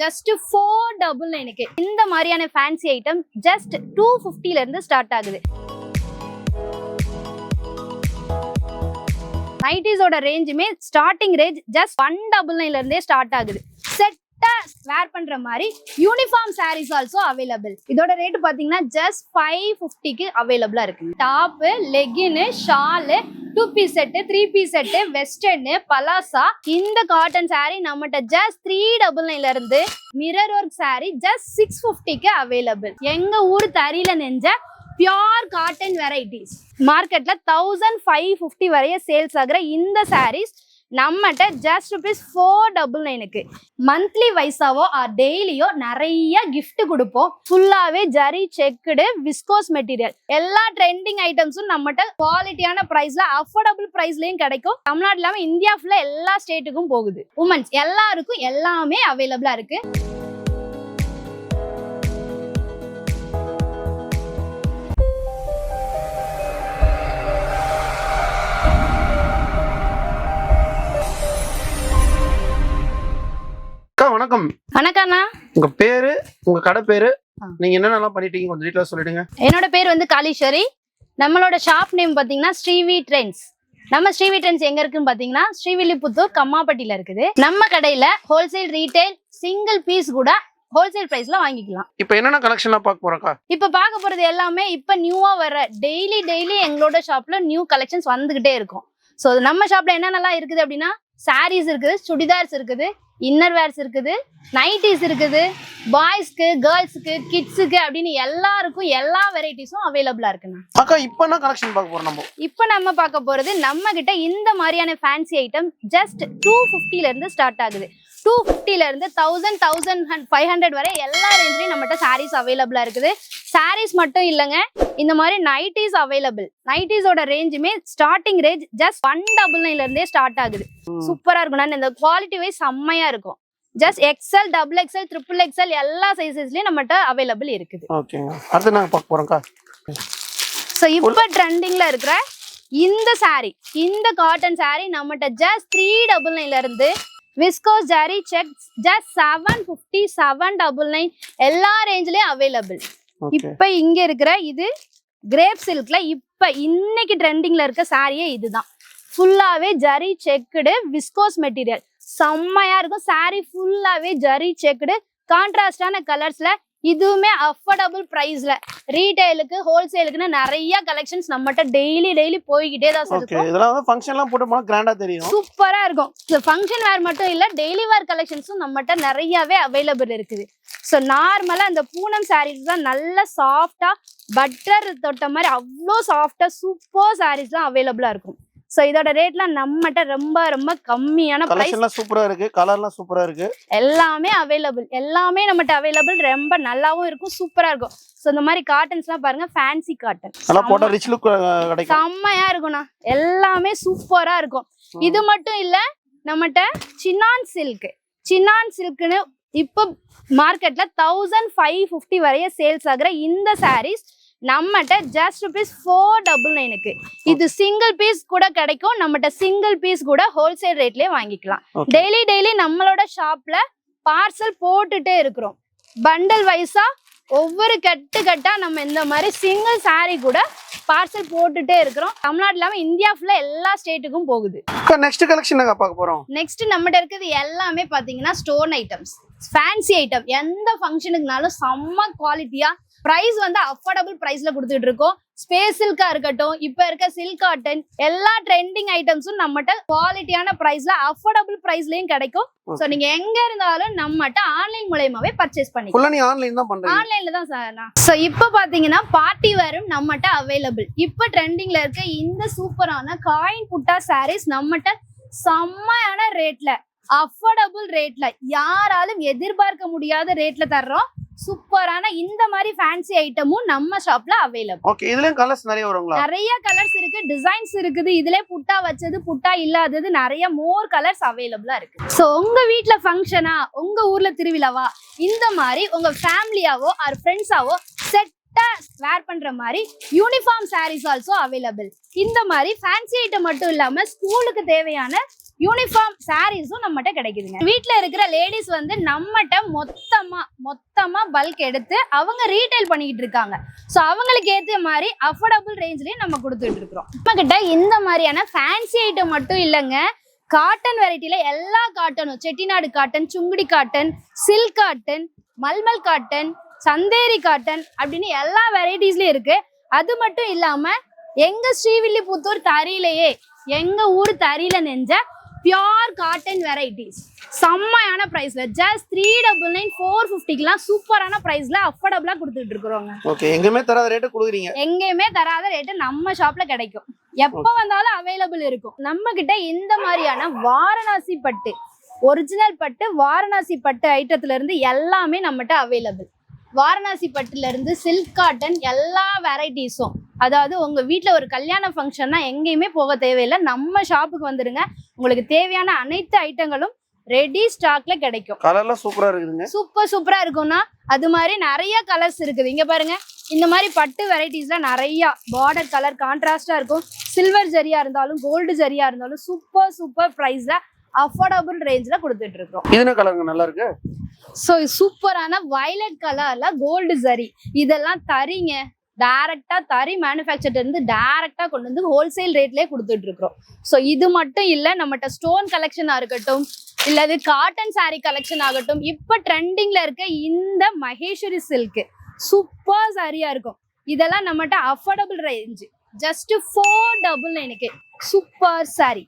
just 499 இந்த மாதிரியான fancy item just 250 ல இருந்து ஸ்டார்ட் ஆகுது. நைட்டிஸோட ரேஞ்சுமே ஸ்டார்டிங் ரேஞ்ச் just 199 ல இருந்தே ஸ்டார்ட் ஆகுது. செட்டா வேர் பண்ற மாதிரி யூனிஃபார்ம் சாரீஸ் ஆல்சோ அவைலபிள். இதோட ரேட் பாத்தீங்கன்னா just 550க்கு அவைலபிளா இருக்கு. Top, legging, shawl, 2 piece set, 3 piece set, western, palazzo. இந்த காட்டன் சாரி நம்மகிட்ட just 399 ல இருந்து மிரர் ஒர்க் சாரி just 650க்கு அவைலபிள். எங்க ஊர் தறியில நெஞ்ச பியோர் காட்டன் வெரைட்டிஸ் மார்க்கெட்ல 1550 வரைய சேல்ஸ் ஆகுற இந்த சாரீஸ் நம்மகிட்ட just ₹499க்கு மந்த்லி வைஸாவோ டெய்லியோ நிறைய gift கொடுப்போம். ஃபுல்லாவே ஜரி செக்குடு விஸ்கோஸ் மெட்டீரியல் எல்லா ட்ரெண்டிங் ஐட்டம்ஸும் நம்மகிட்ட குவாலிட்டியான பிரைஸ்ல அஃபோர்டபுள் பிரைஸ்லயும் கிடைக்கும். தமிழ்நாடு இல்லாம இந்தியா ஃபுல்லா எல்லா ஸ்டேட்டுக்கும் போகுது. உமன்ஸ் எல்லாருக்கும் எல்லாமே அவைலபிளா இருக்கு. வணக்கம். வணக்கம்ண்ணா. உங்க பேரு, உங்க கடை பேரு, நீங்க என்னென்னலாம் பண்ணிட்டீங்க கொஞ்சம் டீடைலா சொல்லிடுங்க. என்னோட பேர் வந்து காளீஸ்வரி. நம்மளோட ஷாப் நேம் பாத்தீங்கன்னா ஸ்ரீவி ட்ரெண்ட்ஸ். நம்ம ஸ்ரீவி ட்ரெண்ட்ஸ் எங்க இருக்குன்னு பாத்தீங்கன்னா ஸ்ரீவில்லிபுத்தூர் கம்மாப்பட்டியில இருக்குது. நம்ம கடையில ஹோல்சேல், ரீட்டைல், சிங்கிள் பீஸ் கூட ஹோல்சேல் பிரைஸ்ல வாங்கிக்கலாம். இப்போ என்னென்ன கலெக்ஷன்லாம் பார்க்க போறோம்க்கா? இப்ப பார்க்க போறது எல்லாமே இப்ப நியூவா வர டெய்லி எங்களோட ஷாப்ல நியூ கலெக்ஷன்ஸ் வந்துகிட்டே இருக்கும். ஸோ நம்ம ஷாப்ல என்னென்னலாம் இருக்குது அப்படின்னா சாரீஸ் இருக்குது, சுடிதார்ஸ் இருக்குது, இன்னர் வேர்ஸ் இருக்குது, நைட்டிஸ் இருக்குது, பாய்ஸ்க்கு, கேர்ள்ஸுக்கு, கிட்ஸுக்கு அப்படின்னு எல்லாருக்கும் எல்லா வெரைட்டிஸும் அவைலபிளா இருக்குண்ணா. அக்கா இப்போ என்ன கலெக்ஷன் பார்க்க போறோம்? இப்போ நம்ம பார்க்க போறது நம்ம கிட்ட இந்த மாதிரியான ஃபேன்சி ஐட்டம் ஜஸ்ட் 250 ல இருந்து ஸ்டார்ட் ஆகுது. 250 ல இருந்து 1000, 1500 வரை எல்லா ரேஞ்சிலையும் நம்மகிட்ட சாரீஸ் அவைலபிளா இருக்குது. சாரீஸ் மட்டும் இல்லைங்க, இந்த மாதிரி நைட்டிஸ் அவைலபிள். நைட்டிஸோட ரேஞ்சுமே ஸ்டார்டிங் ரேஞ்ச் just 199 ல இருந்தே ஸ்டார்ட் ஆகுது. சூப்பரா இருக்கும். இந்த குவாலிட்டி வைஸ் செம்மையா இருக்கும். ஜஸ்ட் XL, XXL, XXL எல்லா சைஸஸ்லயும் நம்மகிட்ட அவைலபிள் இருக்குது. ஓகேங்க. அடுத்து நாங்க பார்க்க போறோம்க்கா. சோ இப்போ ட்ரெண்டிங்ல இருக்கிற இந்த சாரி, இந்த காட்டன் சாரி நம்மகிட்ட just 399 ல இருந்து விஸ்கோஸ் ஜரி செக் just 750, 799 எல்லா ரேஞ்ச்லயும் அவைலபிள். இப்ப இங்க இருக்கிற இது கிரேப் சில்க்ல இப்ப இன்னைக்கு ட்ரெண்டிங்ல இருக்க சாரியே இதுதான். ஃபுல்லாவே ஜரி செக்குடு விஸ்கோஸ் மெட்டீரியல் செம்மையா இருக்கும். சாரி ஃபுல்லாவே ஜரி செக்குடு கான்ட்ராஸ்டான கலர்ஸ்ல, இதுவுமே அஃபோர்டபுள் பிரைஸ்ல. ரீட்டைலுக்கு, ஹோல்சேலுக்குன்னு நிறைய கலெக்ஷன்ஸ் நம்மகிட்ட டெய்லி போய்கிட்டே தான் இருக்கும். இதெல்லாம் வந்து ஃபங்க்ஷன்லாம் போட்டு போனா கிராண்டா தெரியும். சூப்பரா இருக்கும். ஃபங்க்ஷன் வேர் மட்டும் இல்ல, டெய்லி வேர் கலெக்ஷன்ஸும் நம்மகிட்ட நிறையவே அவைலபிள் இருக்குது. ஸோ நார்மலா அந்த பூனம் சாரீஸ் தான் நல்ல சாஃப்டா பட்டர் தொட்ட மாதிரி அவ்வளோ சாஃப்டா சூப்பர் சாரீஸ் தான் அவைலபிளா இருக்கும். ஸோ இதோட ரேட்லாம் நம்மகிட்ட ரொம்ப கம்மியான பிரைஸ். சூப்பரா இருக்கு, கலர்லாம் சூப்பரா இருக்கு, எல்லாமே அவைலபிள். எல்லாமே நம்மகிட்ட அவைலபிள். ரொம்ப நல்லாவும் இருக்கும், சூப்பரா இருக்கும். ஸோ இந்த மாதிரி காட்டன்ஸ்லாம் பாருங்க, ஃபேன்சி காட்டன் செம்மையா இருக்கும்ண்ணா. எல்லாமே சூப்பரா இருக்கும். இது மட்டும் இல்ல, நம்மகிட்ட சின்னான் சில்க்னு இப்போ மார்க்கெட்ல 1550 வரைய சேல்ஸ் ஆகுற இந்த சாரீஸ் நம்மகிட்ட just ₹499க்கு இது சிங்கிள் பீஸ் கூட கிடைக்கும். நம்மகிட்ட சிங்கிள் பீஸ் கூட ஹோல்சேல் ரேட்லயே வாங்கிக்கலாம். டெய்லி நம்மளோட ஷாப்ல பார்சல் போட்டுட்டே இருக்கிறோம். பண்டல் வைஸா ஒவ்வொரு கட்டா நம்ம இந்த மாதிரி சிங்கிள் சாரி கூட பார்சல் போட்டுட்டே இருக்கிறோம். தமிழ்நாடு இல்லாம இந்தியா ஃபுல்லா எல்லா ஸ்டேட்டுக்கும் போகுது. நெக்ஸ்ட் கலெக்ஷன் பார்க்க போறோம். நெக்ஸ்ட் நம்மகிட்ட இருக்கிறது எல்லாமே பாத்தீங்கன்னா ஸ்டோன் ஐட்டம்ஸ், ஃபேன்சி ஐட்டம். எந்த ஃபங்க்ஷனுக்குனாலும் செம்ம குவாலிட்டியா பிரைஸ் வந்து அஃபோர்டபுள் பிரைஸ்ல கொடுத்துட்டு இருக்கோம். ஸ்பேஸ் சில்கா இருக்கட்டும், இப்ப இருக்க சில்க் காட்டன் எல்லா ட்ரெண்டிங் ஐட்டம்ஸும் நம்மகிட்ட குவாலிட்டியான பிரைஸ்ல அஃபோர்டபுள் பிரைஸ்லயும் கிடைக்கும். சோ நீங்க எங்க இருந்தாலும் நம்மகிட்ட ஆன்லைன் மூலமாவே பர்ச்சேஸ் பண்ணிக்கலாம். ஆன்லைன்ல தான் சார். சோ இப்ப பாத்தீங்கன்னா பார்ட்டி வேரும் நம்மகிட்ட அவைலபிள். இப்ப ட்ரெண்டிங்ல இருக்க இந்த சூப்பரான காயின் புட்டா சாரீஸ் நம்மகிட்ட செம்மையான ரேட்ல, அஃபோர்டபுள் ரேட்ல, யாராலும் எதிர்பார்க்க முடியாத ரேட்ல தர்றோம். சூப்பரான இந்த மாதிரி ஃபேன்சி ஐட்டமும் நம்ம ஷாப்ல அவைலபிள். ஓகே. இதுலயும் கலர்ஸ் நிறைய வருங்களா? நிறைய கலர்ஸ் இருக்கு, டிசைன்ஸ் இருக்குது. இதுல புட்டா வச்சது, புட்டா இல்லாதது, நிறைய மோர் கலர்ஸ் அவைலபிளா இருக்கு. சோ உங்க வீட்ல ஃபங்க்ஷனா, உங்க ஊர்ல திருவிழாவா, இந்த மாதிரி உங்க ஃபேமிலியாவோ ஆர் ஃப்ரெண்ட்ஸாவோ செட்டா வேர் பண்ற மாதிரி யூனிஃபார்ம் சாரீஸ் ஆல்சோ அவைலபிள். இந்த மாதிரி ஃபேன்சி ஐட்டம் மட்டும் இல்லாம ஸ்கூலுக்கு தேவையான யூனிஃபார்ம் சாரீஸும் நம்மகிட்ட கிடைக்குதுங்க. வீட்டுல இருக்கிற லேடிஸ் வந்து நம்மகிட்ட மொத்தமா பல்க் எடுத்து அவங்க ரீட்டைல் பண்ணிக்கிட்டு இருக்காங்க. ஸோ அவங்களுக்கு ஏற்ற மாதிரி அஃபோர்டபுள் ரேஞ்ச்லயும் நம்ம கொடுத்துட்டு இருக்கிறோம். நம்ம கிட்ட இந்த மாதிரியான ஃபேன்சி ஐட்டம் மட்டும் இல்லைங்க, காட்டன் வெரைட்டில எல்லா காட்டனும், Chettinad cotton, Sungudi cotton, silk cotton, mulmul cotton, Chanderi cotton அப்படின்னு எல்லா வெரைட்டிஸ்லயும் இருக்கு. அது மட்டும் இல்லாம எங்க ஸ்ரீவில்லிபுத்தூர் தறியிலேயே, எங்க ஊர் தறியில நெஞ்ச பியோர் காட்டன் வெரைட்டிஸ் செம்மையான பிரைஸ்ல ஜஸ்ட் 399 450க்குலாம் சூப்பரான பிரைஸ்ல அஃபோர்டபுளா கொடுத்துட்டு இருக்கிறோங்க. ஓகே, எங்கேயுமே தராத ரேட்டு கொடுக்குறீங்க. எங்கேயுமே தராத ரேட்டு நம்ம ஷாப்ல கிடைக்கும். எப்ப வந்தாலும் அவைலபிள் இருக்கும். நம்ம கிட்ட இந்த மாதிரியான வாரணாசி பட்டு, ஒரிஜினல் பட்டு, வாரணாசி பட்டு ஐட்டத்துல இருந்து எல்லாமே நம்மகிட்ட அவைலபிள். வாரணாசி பட்டுல இருந்து சில்க் காட்டன் எல்லா வெரைட்டிஸும், அதாவது உங்க வீட்டுல ஒரு கல்யாண ஃபங்க்ஷன்னா எங்கேயுமே போக தேவையில்லை, நம்ம ஷாப்புக்கு வந்துருங்க. உங்களுக்கு தேவையான அனைத்து ஐட்டங்களும் ரெடி ஸ்டாக்ல கிடைக்கும். கலர்லாம் சூப்பரா இருக்குதுங்க. சூப்பரா இருக்கும்னா அது மாதிரி நிறைய கலர்ஸ் இருக்குது. இங்க பாருங்க, இந்த மாதிரி பட்டு வெரைட்டிஸ்ல நிறைய பார்டர் கலர் கான்ட்ராஸ்டா இருக்கும். சில்வர் ஜரியா இருந்தாலும் கோல்டு ஜரியா இருந்தாலும் சூப்பர் பிரைஸ்ல அஃபோர்டபுள் ரேஞ்ச்ல கொடுத்துட்டு இருக்கோம். இது என்ன கலருங்க நல்லா இருக்கு? ஸோ சூப்பரான வயலட் கலர்ல கோல்டு ஜரி, இதெல்லாம் தரிங்க, டைரக்டா தறி மேனுஃபேக்சர்ல இருந்து டைரக்டா கொண்டு வந்து ஹோல்சேல் ரேட்லயே கொடுத்துட்டு இருக்கிறோம். ஸோ இது மட்டும் இல்ல, நம்மகிட்ட ஸ்டோன் கலெக்ஷனா இருக்கட்டும், இல்லது காட்டன் சாரி கலெக்ஷன் ஆகட்டும், இப்ப ட்ரெண்டிங்ல இருக்க இந்த மகேஸ்வரி சில்க் சூப்பர் சாரியா இருக்கும். இதெல்லாம் நம்மகிட்ட அஃபோர்டபுள் ரேஞ்ச் ஜஸ்ட் 499க்கு சூப்பர் சாரி,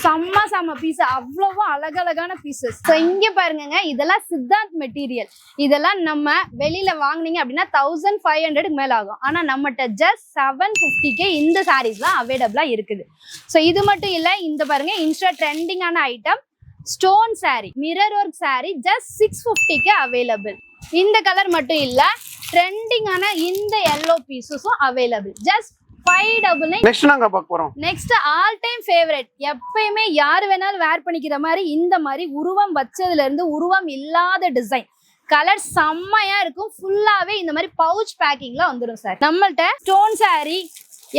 செம்ம பீஸ், அவ்வளவு அழகழகான பீசஸ். ஸோ இங்க பாருங்க, இதெல்லாம் சித்தார்த் மெட்டீரியல். இதெல்லாம் நம்ம வெளியில வாங்கினீங்க அப்படின்னா 1500க்கு மேல ஆகும். ஆனா நம்மகிட்ட ஜஸ்ட் 750க்கே இந்த சாரீஸ்லாம் அவைலபிளா இருக்குது. ஸோ இது மட்டும் இல்ல, இந்த பாருங்க இன்ஸ்டா ட்ரெண்டிங்கான item stone sari, mirror work sari just 650க்கு அவைலபிள். இந்த கலர் மட்டும் இல்ல, ட்ரெண்டிங்கான இந்த எல்லோ பீசஸும் அவைலபிள் ஜஸ்ட் 599. நெக்ஸ்ட் நாங்க பார்க்க போறோம். நெக்ஸ்ட் ஆல் டைம் ஃபேவரட், எப்பயுமே யார் வேணாலும் வேர் பண்ணிக்கிற மாதிரி இந்த மாதிரி உருவம் வச்சதுல இருந்து உருவம் இல்லாத டிசைன் கலர் செம்மையா இருக்கும். ஃபுல்லாவே இந்த மாதிரி பவுச் பேக்கிங்ல வந்துடும் சார். நம்மள்ட்ட ஸ்டோன் சாரி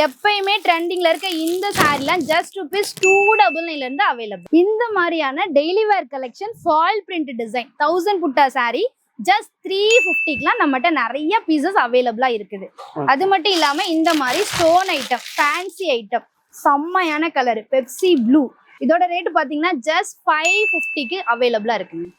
எப்பயுமே ட்ரெண்டிங்ல இருக்க இந்த சாரிலாம் ஜஸ்ட் ₹299 இருந்து அவைலபிள். இந்த மாதிரியான டெய்லி வேர் கலெக்ஷன் ஃபாயில் பிரிண்ட் டிசைன் 1000 புட்டா சாரி ஜஸ்ட் 350க்குலாம் நம்மகிட்ட நிறைய பீசஸ் அவைலபிளா இருக்குது. அது மட்டும் இல்லாம இந்த மாதிரி ஸ்டோன் ஐட்டம், ஃபேன்சி ஐட்டம், செம்மையான கலர் பெப்சி ப்ளூ, இதோட ரேட் பாத்தீங்கன்னா ஜஸ்ட் 550க்கு அவைலபிளா இருக்குங்க.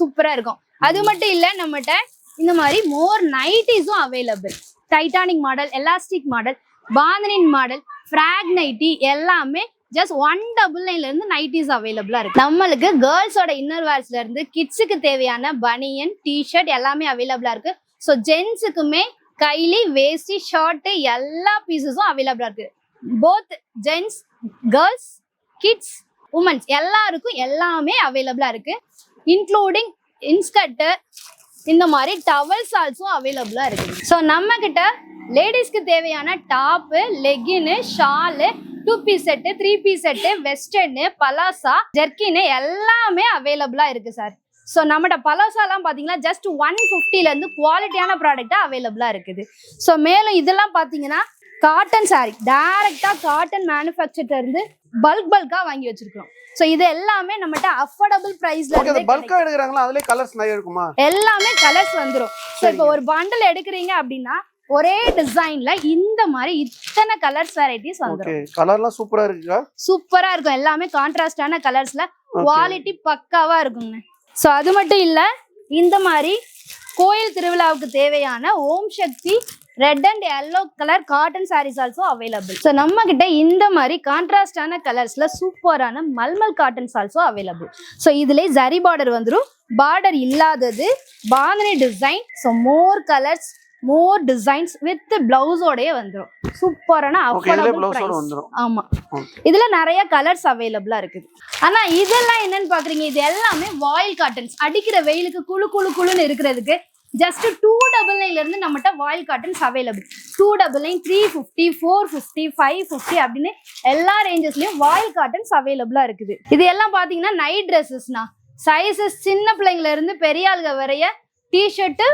சூப்பரா இருக்கும். அது மட்டும் இல்ல, நம்மகிட்ட இந்த மாதிரி மோர் நைட்டிஸும் available. Titanic model, elastic model, பாந்தனின் மாடல், ஃப்ராக் நைட்டி எல்லாமே ஜஸ்ட் 199 இருந்து நைட்டிஸ் அவைலபிளா இருக்கு. நம்மளுக்கு கேர்ள்ஸோட இன்னர் வேர்ஸ்ல இருந்து கிட்ஸுக்கு தேவையான பனியன், டிஷர்ட் எல்லாமே அவைலபிளா இருக்கு. ஸோ ஜென்ஸுக்குமே கைலி, வேஸ்டி, ஷர்ட் எல்லா பீசஸும் அவைலபிளா இருக்கு. Both gents, girls, kids, women's எல்லாருக்கும் எல்லாமே அவைலபிளா இருக்கு. இன்க்ளூடிங் இன்ஸ்கர்ட், இந்த மாதிரி டவல்ஸ் ஆல்சோ அவைலபிளா இருக்கு. ஸோ நம்ம கிட்ட லேடிஸ்க்கு தேவையான top, legging, shawl, 2 piece set, 3 piece set, western, palazzo, jerkin எல்லாமே அவைலபிளா இருக்கு சார். ஸோ நம்மட பலாசாலாம் பார்த்தீங்கன்னா ஜஸ்ட் 150ல இருந்து குவாலிட்டியான ப்ராடக்டா அவைலபிளா இருக்குது. ஸோ மேலும் இதெல்லாம் பார்த்தீங்கன்னா காட்டன் சாரி, டைரக்டா காட்டன் மேனுஃபேக்சர்ல இருந்து பல்கா வாங்கி வச்சிருக்கோம். சோ இது எல்லாமே நம்மட்ட அஃபோர்டபிள் பிரைஸ்ல இருக்கு. பல்கா எடுக்கறாங்களா, அதுல கலர்ஸ் நிறைய இருக்குமா? எல்லாமே கலர்ஸ் வந்துரும். சோ இப்போ ஒரு பண்டல் எடுக்கறீங்க அப்படினா ஒரே டிசைன்ல இந்த மாதிரி இத்தனை கலர்ஸ் வெரைட்டிஸ் வந்துரும். ஓகே, கலர்லாம் சூப்பரா இருக்குங்க. சூப்பரா இருக்கும். எல்லாமே கான்ட்ராஸ்டான கலர்ஸ்ல குவாலிட்டி பக்காவா இருக்குங்க. சோ அது மட்டும் இல்ல, இந்த மாதிரி கோயில் திருவிழாவுக்கு தேவையான Om Sakthi red and yellow colour cotton saris also available. So நம்ம கிட்ட இந்த மாதிரி கான்ட்ராஸ்டான கலர்ஸ்ல சூப்பரான mulmul cottons also available. So இதுல ஜரி பார்டர் வந்துடும், பார்டர் இல்லாதது bandhani design. So more colours, more designs with பிளவுஸோடய வந்துடும். சூப்பரான அஃபோர்டபிள் பிரைஸ். ஆமா, இதுல நிறைய கலர்ஸ் அவைலபிளா இருக்குது. ஆனா இதெல்லாம் என்னன்னு பாக்குறீங்க, இது எல்லாமே வாயில் காட்டன்ஸ். அடிக்கிற வெயிலுக்கு குழு குழு குழுன்னு இருக்கிறதுக்கு ஜஸ்ட் 299 இருந்து நம்மகிட்ட வாயில் காட்டன்ஸ் அவைலபிள். 299, 350, 450, 550 அப்படின்னு எல்லா ரேஞ்சஸ்லயும் வாயில் காட்டன்ஸ் அவைலபிளா இருக்குது. இது எல்லாம் பாத்தீங்கன்னா நைட் ட்ரெஸ்ஸஸ்னா சைஸஸ் சின்ன பிள்ளைங்கள இருந்து பெரிய ஆளுங்க வரைய டிஷர்ட்டு,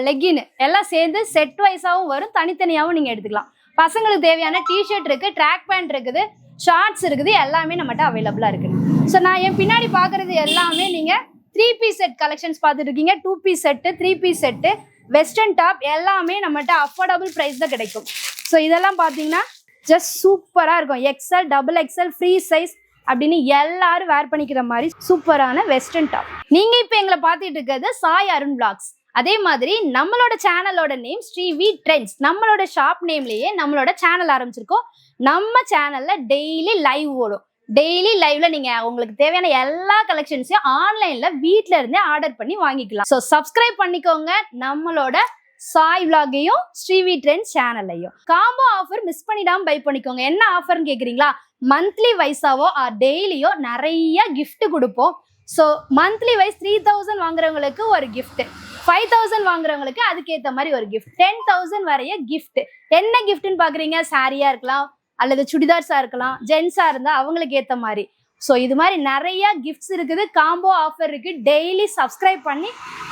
லெகின் எல்லாம் சேர்ந்து செட் வைஸாவும் வரும், தனித்தனியாவும் நீங்க எடுத்துக்கலாம். பசங்களுக்கு தேவையான டிஷர்ட் இருக்கு, ட்ராக் பேண்ட் இருக்குது, ஷார்ட்ஸ் இருக்குது, எல்லாமே நம்மகிட்ட அவைலபிளா இருக்குங்க. ஸோ நான் என் பின்னாடி பாக்குறது எல்லாமே நீங்க 3 பீஸ் செட் கலெக்ஷன்ஸ் பார்த்துட்டு இருக்கீங்க. 2 piece set, 3 piece set, western top எல்லாமே நம்மகிட்ட அஃபோர்டபுள் பிரைஸ் தான் கிடைக்கும். ஸோ இதெல்லாம் பாத்தீங்கன்னா ஜஸ்ட் சூப்பரா இருக்கும். XL, double XL, free size அப்படின்னு எல்லாரும் வேர் பண்ணிக்கிற மாதிரி சூப்பரான வெஸ்டர்ன் டாப். நீங்க இப்ப எங்களை பார்த்துட்டு இருக்கிறது சாய் அருண் பிளாக்ஸ். அதே மாதிரி நம்மளோட சேனலோட நேம் ஸ்ரீவி ட்ரெண்ட்ஸ். நம்மளோட ஷாப் நேம்லயே நம்மளோட சேனல் ஆரம்பிச்சிருக்கோம். நம்ம சேனல்ல டெய்லி லைவ் ஓடும். டெய்லி லைவ்ல நீங்க உங்களுக்கு தேவையான எல்லா கலெக்ஷன்ஸையும் ஆன்லைன்ல வீட்ல இருந்தே ஆர்டர் பண்ணி வாங்கிக்கலாம். ஸோ சப்ஸ்கிரைப் பண்ணிக்கோங்க நம்மளோட சாய் விலாகையும் ஸ்ரீவி ட்ரெண்ட்ஸ் சேனல்லையும். காம்போ ஆஃபர் மிஸ் பண்ணிடாம பை பண்ணிக்கோங்க. என்ன ஆஃபர்னு கேக்குறீங்களா? மந்த்லி வைஸாவோ டெய்லியோ நிறைய கிஃப்ட் கொடுப்போம். ஸோ மந்த்லி வைஸ் 3000 வாங்குறவங்களுக்கு ஒரு கிஃப்ட், 5000 வாங்குறவங்களுக்கு அதுக்கேற்ற மாதிரி ஒரு கிஃப்ட், 10,000 வரைய கிஃப்ட். என்ன கிஃப்ட்னு பாக்குறீங்க? சாரியா இருக்கலாம், அல்லது சுடிதார்ஸா இருக்கலாம், ஜென்ஸா இருந்தா அவங்களுக்கு ஏற்ற மாதிரி. ஸோ இது மாதிரி நிறைய கிஃப்ட்ஸ் இருக்குது, காம்போ ஆஃபர் இருக்கு. டெய்லி சப்ஸ்கிரைப் பண்ணி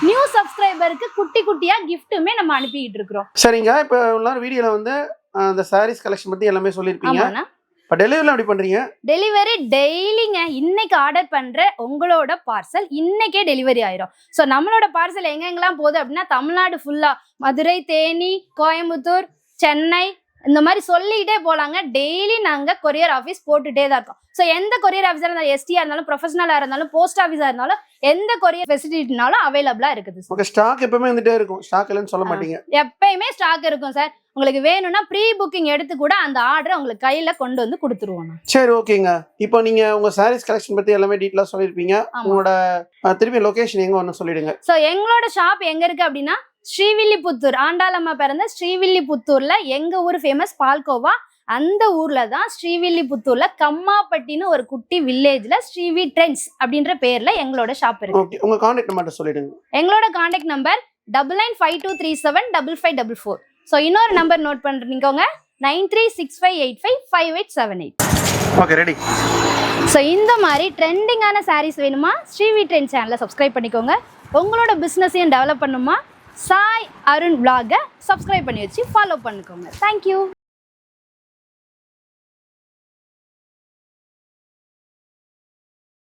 நியூ சப்ஸ்கிரைபருக்கு குட்டி குட்டியா கிஃப்ட்டுமே நம்ம அனுப்பிக்கிட்டு இருக்கிறோம். சரிங்க, இப்போ எல்லாரும் வீடியோல வந்து அந்த சாரீஸ் கலெக்ஷன் பத்தி எல்லாமே சொல்லியிருப்பீங்க. ஆமாண்ணா. இப்போ டெலிவரிலாம் எப்படி பண்றீங்க? டெலிவரி டெய்லிங்க. இன்னைக்கு ஆர்டர் பண்ற உங்களோட பார்சல் இன்னைக்கே டெலிவரி ஆயிரும். ஸோ நம்மளோட பார்சல் எங்கெங்கெல்லாம் போகுது அப்படின்னா தமிழ்நாடு ஃபுல்லா, மதுரை, தேனி, கோயம்புத்தூர், சென்னை, இந்த மாதிரி சொல்லிக்கிட்டே போலாங்க. டெய்லி நாங்க கொரியர் ஆஃபீஸ் போட்டுட்டே தான் இருக்கோம். ஸோ எந்த கொரியர் ஆஃபீஸா இருந்தாலும், எஸ்டியா இருந்தாலும், ப்ரொஃபஷனலா இருந்தாலும், போஸ்ட் ஆஃபீஸா இருந்தாலும், எந்த கொரியர் ஃபெசிலிட்டினாலும் அவைலபிளா இருக்குது. ஓகே, ஸ்டாக் எப்பவுமே வந்துட்டே இருக்கும், ஸ்டாக் இல்லைன்னு சொல்ல மாட்டீங்க? எப்பயுமே ஸ்டாக் இருக்கும் சார். உங்களுக்கு வேணும்னா ப்ரீ புக்கிங் எடுத்து கூட அந்த ஆர்டர் உங்களுக்கு கையில கொண்டு வந்து கொடுத்துருவோம். சரி, ஓகேங்க. இப்போ நீங்க உங்க சாரீஸ் கலெக்ஷன் பத்தி எல்லாமே டீட்டெயிலா சொல்லிருப்பீங்க. உங்களோட திருப்பி லொகேஷன் எங்க ஒன்னு சொல்லிடுங்க. ஸோ எங்களோட ஷாப் எங்க இருக்கு அப்படின்னா ஸ்ரீவில்லிபுத்தூர். ஆண்டாளம்மா பிறந்த ஸ்ரீவில்லிபுத்தூர்ல எங்க ஊர் ஃபேமஸ் பால்கோவா. அந்த ஊர்ல தான் ஸ்ரீவில்லிபுத்தூர்ல கம்மாப்பட்டின்னு ஒரு குட்டி வில்லேஜ்ல ஸ்ரீவி ட்ரெண்ட்ஸ் அப்படின்ற பேர்ல எங்களோட ஷாப் இருக்கு. ஓகே, உங்க கான்டாக்ட் நம்பர் சொல்லிடுங்க. எங்களோட கான்டாக்ட் நம்பர் 9952375544. ஸோ இன்னொரு நம்பர் நோட் பண்ணிக்கோங்க, 9365855878. Okay, ready. ஸோ இந்த மாதிரி ட்ரெண்டிங்கான சாரீஸ் வேணுமா? ஸ்ரீவி ட்ரெண்ட் சேனலை சப்ஸ்கிரைப் பண்ணிக்கோங்க. உங்களோட பிஸ்னஸையும் டெவலப் பண்ணுமா? சாய் அருண் விலாகை சப்ஸ்கிரைப் பண்ணி வச்சு ஃபாலோ பண்ணிக்கோங்க. தேங்க்யூ.